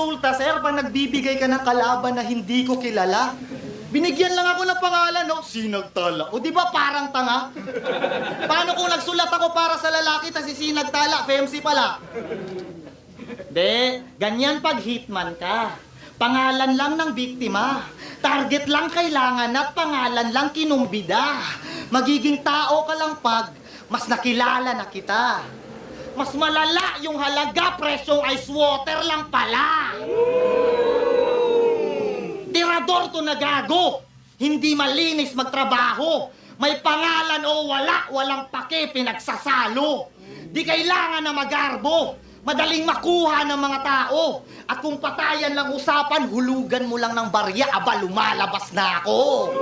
insulta, sir, pag nagbibigay ka ng kalaban na hindi ko kilala. Binigyan lang ako ng pangalan, no? Sinagtala. O di ba parang tanga? Paano kung nagsulat ako para sa lalaki tas si Sinagtala, FEMC pala? De, ganyan pag hitman ka. Pangalan lang ng biktima. Target lang kailangan at pangalan lang kinumbida. Magiging tao ka lang pag mas nakilala na kita. Mas malala yung halaga, presyong ice water lang pala. Tirador to na gago. Hindi malinis magtrabaho. May pangalan o wala, walang pake, pinagsasalo. Di kailangan na magarbo. Madaling makuha ng mga tao. At kung patayan lang usapan, hulugan mo lang ng barya, aba lumalabas na ako.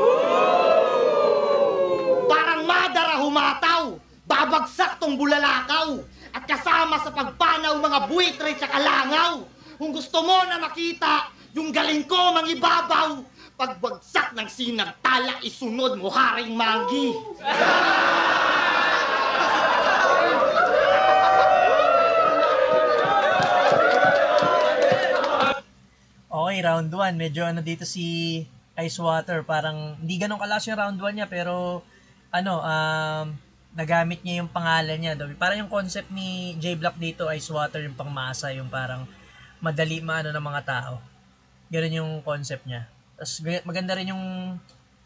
Parang madara humataw, babagsak tong bulalakaw. At kasama sa pagpanaw mga buitre tsaka langaw. Kung gusto mo na makita yung galing ko mangibabaw, pagbagsak ng Sinagtala, isunod mo Haring Manggi. Okay, round 1. Medyo ano dito si Ice Water. Parang hindi ganun kalakas yung round 1 niya, pero ano, nagamit niya yung pangalan niya. Parang yung concept ni J-Block dito, Ice Water, yung pangmasa, yung parang madali maano ng mga tao. Ganun yung concept niya. Tapos maganda rin yung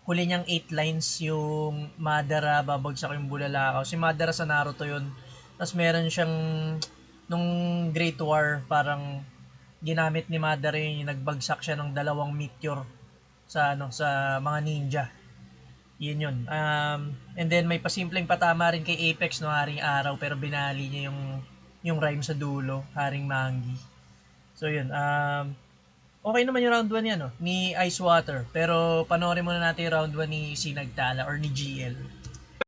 huli niyang 8 lines, yung Madara, babagsak yung bulalakaw. Si Madara sa Naruto yun. Tapos meron siyang, nung Great War, parang ginamit ni Madara yung nagbagsak siya ng 2 meteor sa sa mga ninja. Yun. And then may pasimpleng patama rin kay Apex, no, Haring Araw, pero binali niya yung rhyme sa dulo, Haring Manggi. So yun, okay naman yung round 1 niya, no, ni Ice Water, pero panoorin muna natin yung round 1 ni Sinagtala or ni GL.